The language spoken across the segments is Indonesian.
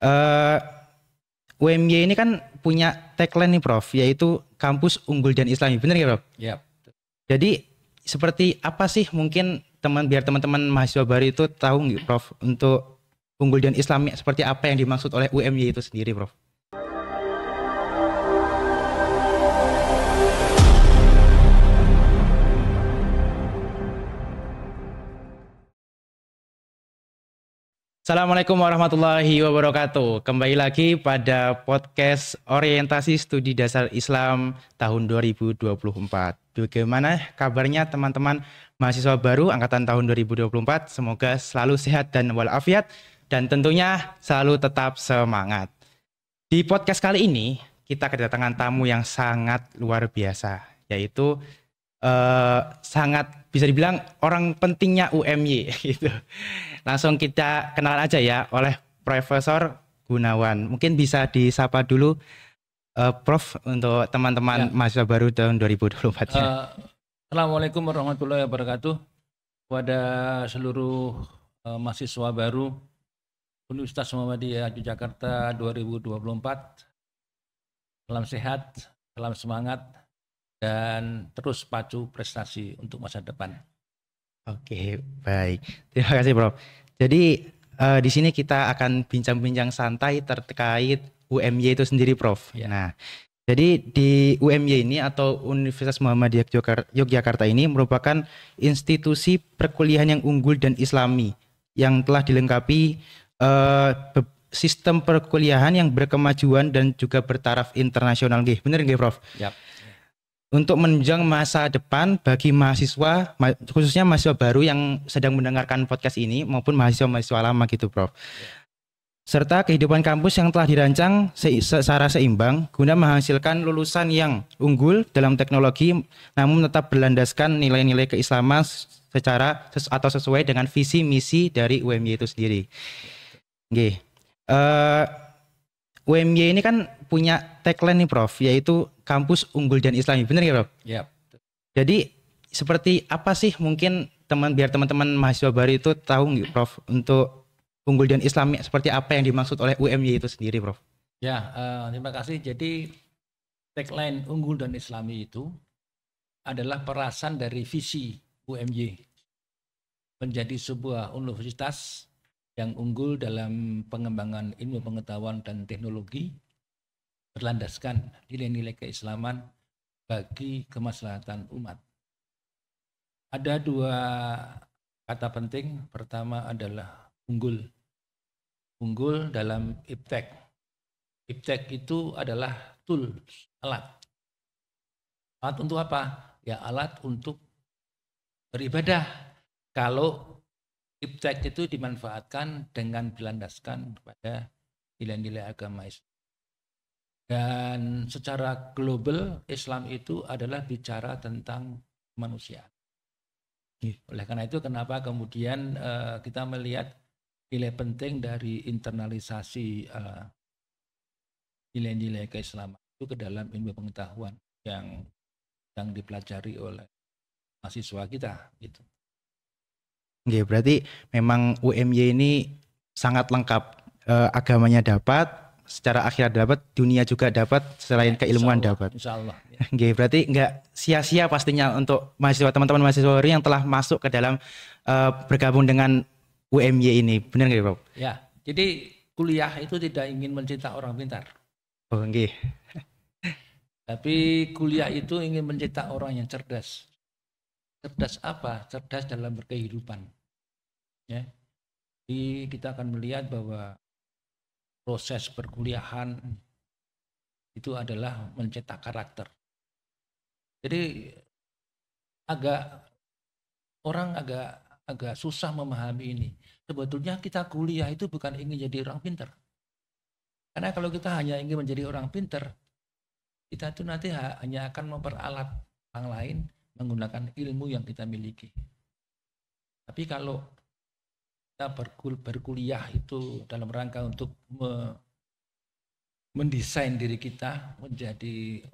Eh, UMY ini kan punya tagline nih Prof, yaitu kampus unggul dan Islami. Benar ya Prof? Ya, Jadi seperti apa sih mungkin biar teman-teman mahasiswa baru itu tahu nggak Prof untuk unggul dan Islami seperti apa yang dimaksud oleh UMY itu sendiri Prof? Assalamualaikum warahmatullahi wabarakatuh. Kembali lagi pada podcast Orientasi Studi Dasar Islam tahun 2024. Bagaimana kabarnya teman-teman mahasiswa baru angkatan tahun 2024? Semoga selalu sehat dan walafiat dan tentunya selalu tetap semangat. Di podcast kali ini kita kedatangan tamu yang sangat luar biasa, yaitu sangat bisa dibilang orang pentingnya UMY gitu. Langsung kita kenalan aja ya oleh Profesor Gunawan. Mungkin bisa disapa dulu Prof untuk teman-teman ya. mahasiswa baru tahun 2024-nya. Assalamualaikum warahmatullahi wabarakatuh. Kepada seluruh mahasiswa baru Universitas Muhammadiyah Yogyakarta 2024, salam sehat, salam semangat, dan terus pacu prestasi untuk masa depan. Oke, baik. Terima kasih Prof. Jadi di sini kita akan bincang-bincang santai terkait UMY itu sendiri Prof. Ya. Nah, jadi di UMY ini atau Universitas Muhammadiyah Yogyakarta ini merupakan institusi perkuliahan yang unggul dan Islami yang telah dilengkapi sistem perkuliahan yang berkemajuan dan juga bertaraf internasional. Bener nggih Prof? Ya. Untuk menunjang masa depan bagi mahasiswa, khususnya mahasiswa baru yang sedang mendengarkan podcast ini maupun mahasiswa-mahasiswa lama gitu Prof. Serta kehidupan kampus yang telah dirancang secara seimbang guna menghasilkan lulusan yang unggul dalam teknologi namun tetap berlandaskan nilai-nilai keislaman atau sesuai dengan visi misi dari UMY itu sendiri. Oke. UMY ini kan punya tagline nih Prof, yaitu kampus unggul dan Islami. Benar ya Prof? Ya. Jadi seperti apa sih mungkin biar teman-teman mahasiswa baru itu tahu nggak Prof untuk unggul dan Islami seperti apa yang dimaksud oleh UMY itu sendiri Prof? Ya, terima kasih. Jadi tagline unggul dan Islami itu adalah perasan dari visi UMY menjadi sebuah universitas yang unggul dalam pengembangan ilmu pengetahuan dan teknologi berlandaskan nilai-nilai keislaman bagi kemaslahatan umat. Ada dua kata penting. Pertama adalah unggul. Unggul dalam iptek. Iptek itu adalah tools, alat. Alat untuk apa? Ya alat untuk beribadah. Kalau iptek itu dimanfaatkan dengan berlandaskan kepada nilai-nilai agama Islam. Dan secara global Islam itu adalah bicara tentang manusia. Oleh karena itu kenapa kemudian kita melihat nilai penting dari internalisasi nilai-nilai keislaman itu ke dalam ilmu pengetahuan yang dipelajari oleh mahasiswa kita gitu. Oke, berarti memang UMY ini sangat lengkap. Agamanya dapat, secara akhirat dapat, dunia juga dapat, selain keilmuan dapat. Insya Allah. Oke, berarti nggak sia-sia pastinya untuk mahasiswa teman-teman mahasiswa baru yang telah masuk ke dalam bergabung dengan UMY ini. Benar nggak Prof? Ya, jadi kuliah itu tidak ingin mencetak orang pintar. Oh, oke. Tapi kuliah itu ingin mencetak orang yang cerdas. Cerdas apa? Cerdas dalam berkehidupan. Ya. Jadi kita akan melihat bahwa proses perkuliahan itu adalah mencetak karakter. Jadi orang agak susah memahami ini. Sebetulnya kita kuliah itu bukan ingin jadi orang pintar. Karena kalau kita hanya ingin menjadi orang pintar, kita itu nanti hanya akan memperalat orang lain menggunakan ilmu yang kita miliki. Tapi kalau kita berkuliah itu dalam rangka untuk mendesain diri kita menjadi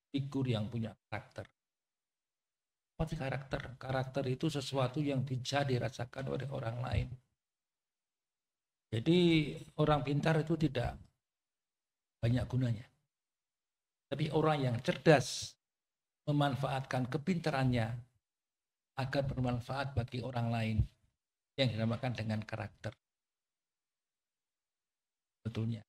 figur yang punya karakter. Apa sih karakter? Karakter itu sesuatu yang bisa dirasakan oleh orang lain. Jadi orang pintar itu tidak banyak gunanya. Tapi orang yang cerdas memanfaatkan kepintarannya agar bermanfaat bagi orang lain yang dinamakan dengan karakter. Betulnya.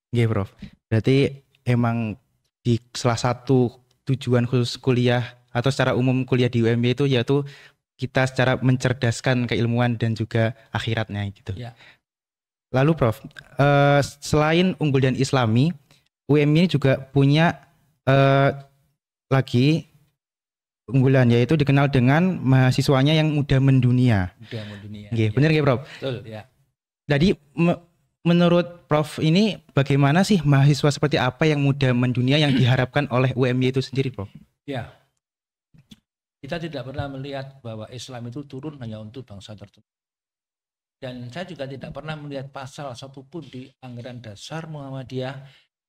Oke, Prof. Berarti emang di salah satu tujuan khusus kuliah atau secara umum kuliah di UMY itu yaitu kita secara mencerdaskan keilmuan dan juga akhiratnya gitu. Ya. Lalu Prof, selain unggul dan Islami, UMY juga punya lagi unggulan yaitu dikenal dengan mahasiswanya yang mudah mendunia. Mudah mendunia. Oke, benar nggih Prof? Betul, ya. Jadi menurut Prof ini bagaimana sih mahasiswa seperti apa yang mudah mendunia yang diharapkan oleh UMY itu sendiri, Prof? Ya, kita tidak pernah melihat bahwa Islam itu turun hanya untuk bangsa tertentu. Dan saya juga tidak pernah melihat pasal satupun di anggaran dasar Muhammadiyah,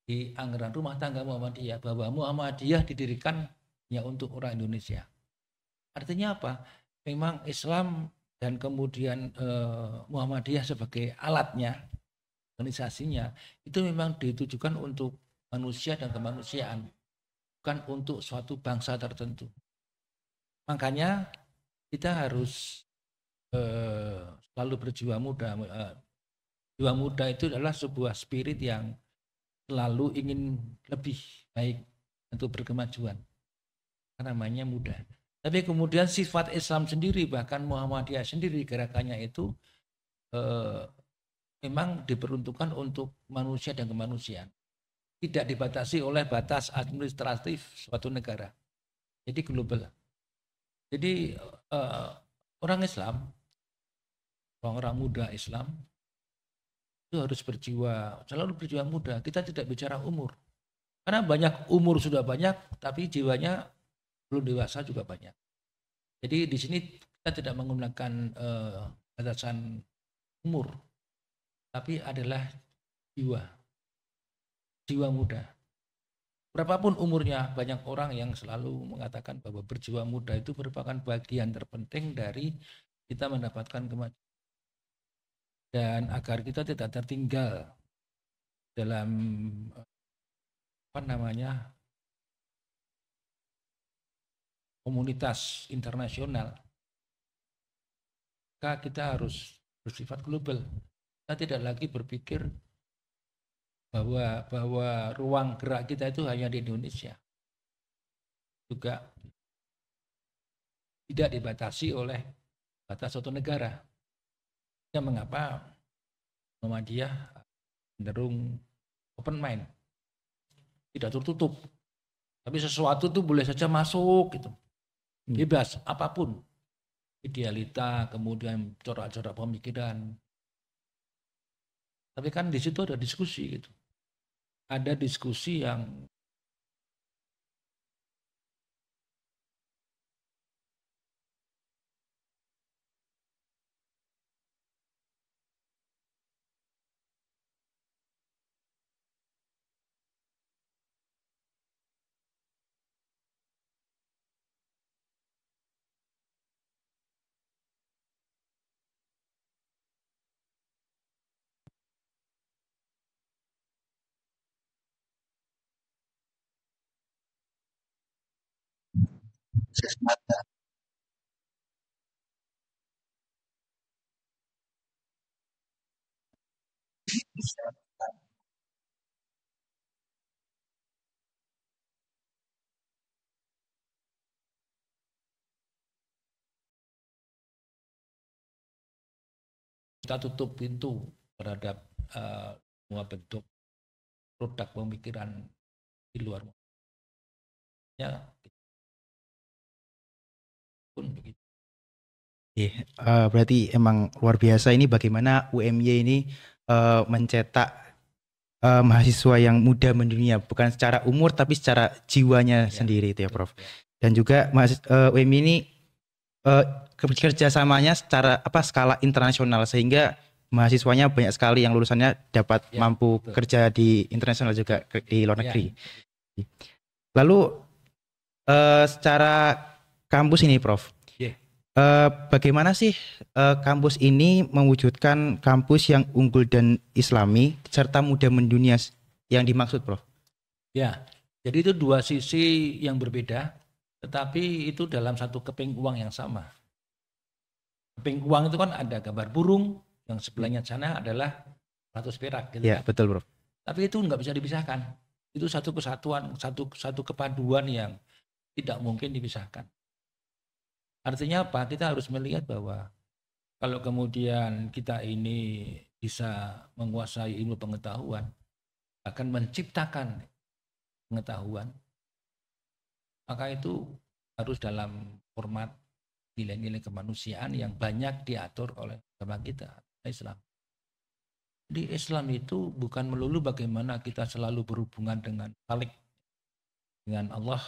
di anggaran rumah tangga Muhammadiyah, bahwa Muhammadiyah didirikan hanya untuk orang Indonesia. Artinya apa? Memang Islam dan kemudian Muhammadiyah sebagai alatnya, organisasinya, itu memang ditujukan untuk manusia dan kemanusiaan, bukan untuk suatu bangsa tertentu. Makanya kita harus selalu berjiwa muda. Jiwa muda itu adalah sebuah spirit yang selalu ingin lebih baik untuk berkemajuan. Namanya muda. Tapi kemudian sifat Islam sendiri, bahkan Muhammadiyah sendiri, gerakannya itu memang diperuntukkan untuk manusia dan kemanusiaan. Tidak dibatasi oleh batas administratif suatu negara. Jadi global. Jadi orang Islam, orang-orang muda Islam itu harus selalu berjiwa muda. Kita tidak bicara umur. Karena banyak umur sudah banyak, tapi jiwanya belum dewasa juga banyak. Jadi di sini kita tidak menggunakan batasan umur, tapi adalah jiwa muda. Berapapun umurnya, banyak orang yang selalu mengatakan bahwa berjiwa muda itu merupakan bagian terpenting dari kita mendapatkan kemajuan. Dan agar kita tidak tertinggal dalam komunitas internasional, maka kita harus bersifat global. Kita tidak lagi berpikir bahwa ruang gerak kita itu hanya di Indonesia. Juga tidak dibatasi oleh batas suatu negara. Ya, mengapa Muhammadiyah cenderung open mind, tidak tertutup, tapi sesuatu itu boleh saja masuk gitu, bebas apapun, idealita, kemudian corak-corak pemikiran. Tapi kan di situ ada diskusi gitu, ada diskusi yang kita tutup pintu terhadap semua bentuk produk pemikiran di luar. Ya, pun begitu. Berarti emang luar biasa ini bagaimana UMY ini mencetak mahasiswa yang muda mendunia, bukan secara umur tapi secara jiwanya sendiri itu ya Prof. Dan juga UMY ini kerjasamanya secara skala internasional sehingga mahasiswanya banyak sekali yang lulusannya dapat mampu kerja di internasional juga di luar negeri. Lalu secara kampus ini Prof, Bagaimana sih kampus ini mewujudkan kampus yang unggul dan islami serta mudah mendunia yang dimaksud, Prof? Ya, jadi itu dua sisi yang berbeda, tetapi itu dalam satu keping uang yang sama. Keping uang itu kan ada gambar burung, yang sebelahnya sana adalah 100 perak, gitu Ya, kan. betul, Prof. Tapi itu nggak bisa dipisahkan. Itu satu kesatuan, satu kepaduan yang tidak mungkin dipisahkan. Artinya apa? Kita harus melihat bahwa kalau kemudian kita ini bisa menguasai ilmu pengetahuan, akan menciptakan pengetahuan, maka itu harus dalam format nilai-nilai kemanusiaan yang banyak diatur oleh agama kita, Islam. Di Islam itu bukan melulu bagaimana kita selalu berhubungan dengan Khalik, dengan Allah,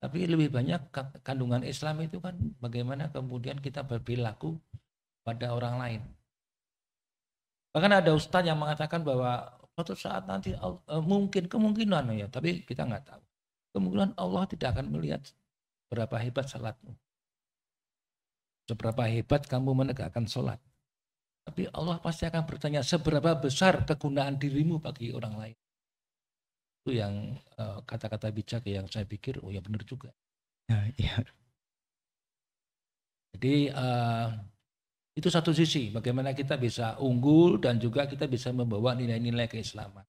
tapi lebih banyak kandungan Islam itu kan bagaimana kemudian kita berperilaku pada orang lain. Bahkan ada ustadz yang mengatakan bahwa suatu saat nanti mungkin kemungkinan ya, tapi kita nggak tahu. Kemungkinan Allah tidak akan melihat berapa hebat salatmu, seberapa hebat kamu menegakkan sholat. Tapi Allah pasti akan bertanya seberapa besar kegunaan dirimu bagi orang lain. Itu yang kata-kata bijak yang saya pikir, oh ya benar juga. Ya, iya. Jadi itu satu sisi, bagaimana kita bisa unggul dan juga kita bisa membawa nilai-nilai keislaman.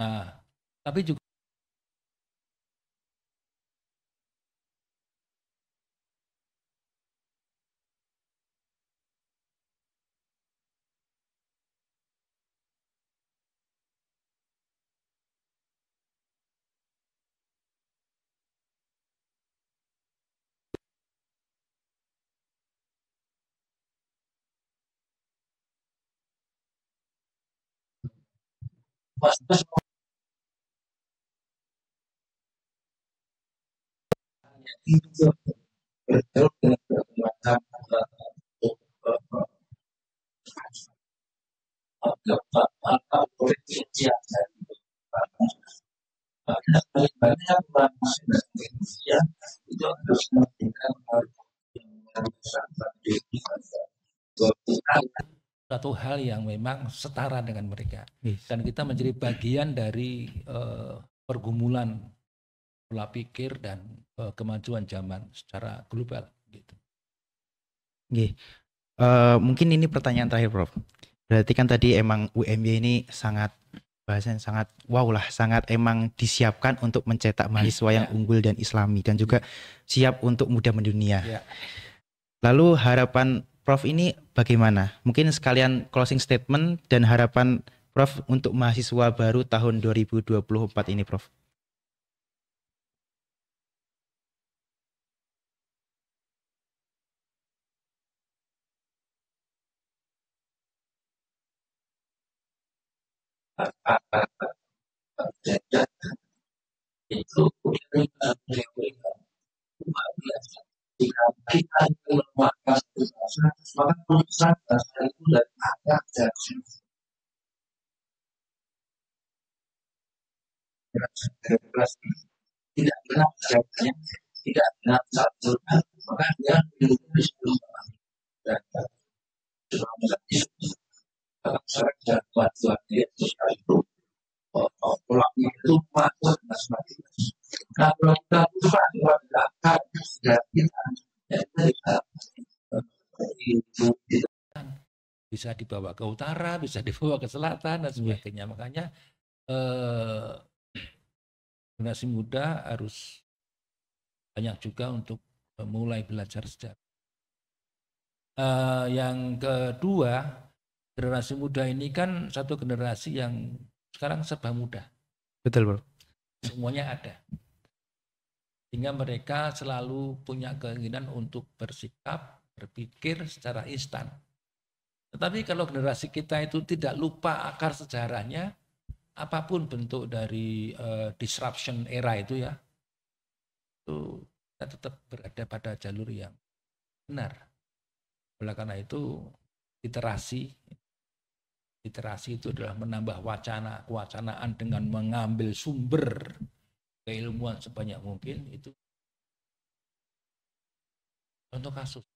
Nah, tapi juga satu hal yang memang setara dengan mereka. Yes. Dan kita menjadi bagian dari pergumulan pola pikir dan kemajuan zaman secara global. Gitu. Oke. Mungkin ini pertanyaan terakhir, Prof. Berarti kan tadi emang UMY ini sangat bahasan sangat wow lah, sangat emang disiapkan untuk mencetak mahasiswa yang unggul dan islami dan juga siap untuk mudah mendunia. Ya. Lalu harapan Prof ini bagaimana? Mungkin sekalian closing statement dan harapan Prof untuk mahasiswa baru tahun 2024 ini, Prof. Itu jika kita melemahkan maka perusahaan itu dan ada tidak benar jawabannya tidak benar satu maka dia ditulis belum dan sudah menjadi sangat dan bantuan dia itu pulangnya itu masuk dan sebagainya. Nah kalau kita lupa akan dan kita bisa dibawa ke utara, bisa dibawa ke selatan dan sebagainya. Makanya generasi muda harus banyak juga untuk mulai belajar sejarah. Yang kedua, generasi muda ini kan satu generasi yang sekarang serba mudah. Betul, Bro. Semuanya ada. Sehingga mereka selalu punya keinginan untuk bersikap, berpikir secara instan. Tetapi kalau generasi kita itu tidak lupa akar sejarahnya, apapun bentuk dari disruption era itu ya, itu kita tetap berada pada jalur yang benar. Oleh karena itu literasi itu adalah menambah kewacanaan dengan mengambil sumber keilmuan sebanyak mungkin itu contoh kasus.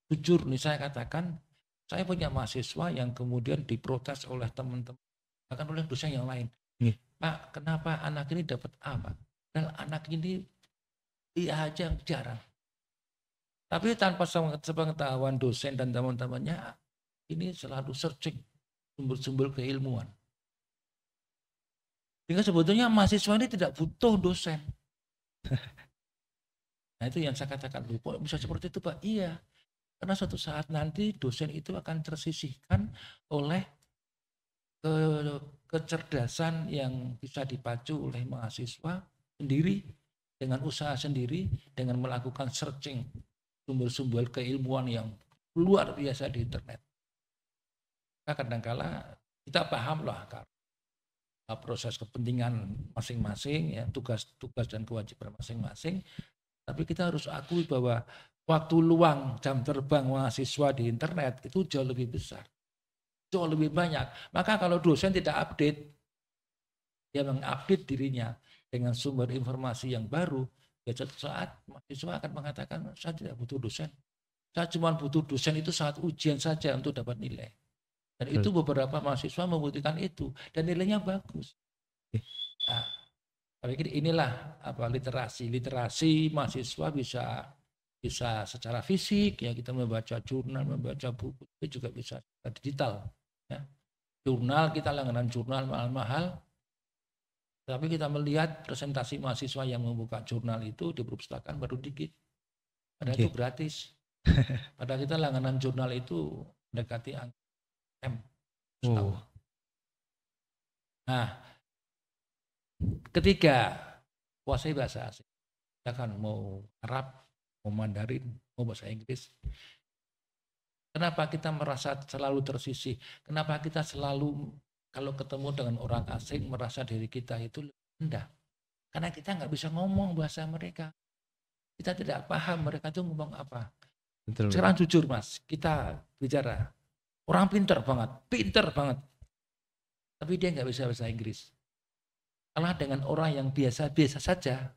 jujur nih saya katakan, saya punya mahasiswa yang kemudian diprotes oleh teman-teman, bahkan oleh dosen yang lain. Pak, kenapa anak ini dapat A, Pak? Dan anak ini iya aja jarang. Tapi tanpa sepengetahuan dosen dan teman-temannya, ini selalu searching sumber-sumber keilmuan. Sehingga sebetulnya mahasiswa ini tidak butuh dosen. Nah itu yang saya katakan, kok bisa seperti itu Pak? Iya, karena suatu saat nanti dosen itu akan tersisihkan oleh kecerdasan yang bisa dipacu oleh mahasiswa sendiri, dengan usaha sendiri, dengan melakukan searching sumber-sumber keilmuan yang luar biasa di internet. Nah, kadang-kala kita paham lah proses kepentingan masing-masing, ya, tugas dan kewajiban masing-masing. Tapi kita harus akui bahwa waktu luang jam terbang mahasiswa di internet itu jauh lebih besar, jauh lebih banyak. Maka kalau dosen tidak update, dia mengupdate dirinya dengan sumber informasi yang baru, ya suatu saat mahasiswa akan mengatakan, saya tidak butuh dosen. Saya cuma butuh dosen itu saat ujian saja untuk dapat nilai. Dan itu beberapa mahasiswa membuktikan itu. Dan nilainya bagus. Nah, saya pikir inilah literasi. Literasi mahasiswa bisa secara fisik, ya kita membaca jurnal, membaca buku, itu juga bisa digital. Ya. Jurnal, kita langganan jurnal mahal-mahal. Tapi kita melihat presentasi mahasiswa yang membuka jurnal itu di perpustakaan baru dikit. Padahal itu gratis. Padahal kita langganan jurnal itu mendekati angka M. Nah, ketiga, kuasai bahasa asing. Kita kan mau Arab, mau Mandarin, mau bahasa Inggris. Kenapa kita merasa selalu tersisih? Kenapa kita selalu kalau ketemu dengan orang asing merasa diri kita itu rendah? Karena kita nggak bisa ngomong bahasa mereka. Kita tidak paham mereka itu ngomong apa. Betul. Sekarang jujur Mas, kita bicara. Orang pinter banget. Tapi dia nggak bisa bahasa Inggris. Kalah dengan orang yang biasa-biasa saja,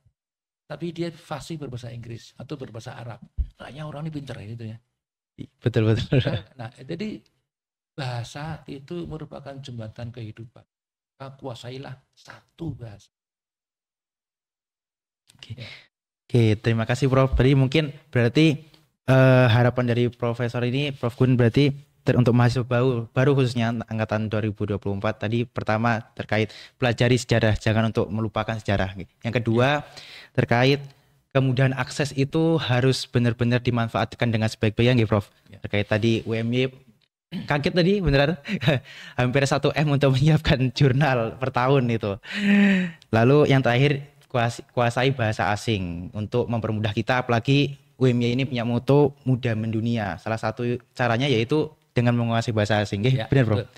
tapi dia fasih berbahasa Inggris atau berbahasa Arab. Kayaknya orang ini pinter ya gitu ya. Betul. Nah, jadi bahasa itu merupakan jembatan kehidupan. Kuasailah satu bahasa. Oke, terima kasih Prof. Berarti harapan dari Profesor ini, Prof Gun, berarti untuk mahasiswa baru khususnya angkatan 2024 tadi, pertama terkait pelajari sejarah, jangan untuk melupakan sejarah. Yang kedua terkait kemudahan akses itu harus benar-benar dimanfaatkan dengan sebaik-baiknya, Prof. Terkait tadi UMY, kaget tadi beneran hampir 1 M untuk menyiapkan jurnal per tahun itu. Lalu yang terakhir kuasai bahasa asing untuk mempermudah kita, apalagi UMY ini punya moto mudah mendunia. Salah satu caranya yaitu dengan menguasai bahasa asing. Ya, benar Prof.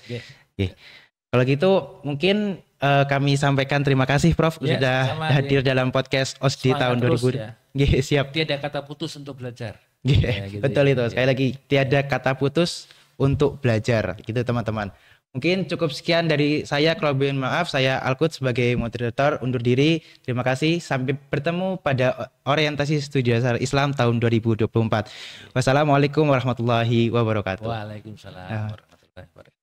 Kalau gitu mungkin kami sampaikan terima kasih Prof sudah hadir dalam podcast OSDI tahun 2000. Ya. Siap. Tiada kata putus untuk belajar. Gitu betul itu. Sekali lagi tiada kata putus untuk belajar. Gitu teman-teman. Mungkin cukup sekian dari saya. Kalau mohon maaf, saya Alkut sebagai moderator undur diri. Terima kasih. Sampai bertemu pada orientasi studi dasar Islam tahun 2024. Wassalamualaikum warahmatullahi wabarakatuh. Waalaikumsalam warahmatullahi wabarakatuh.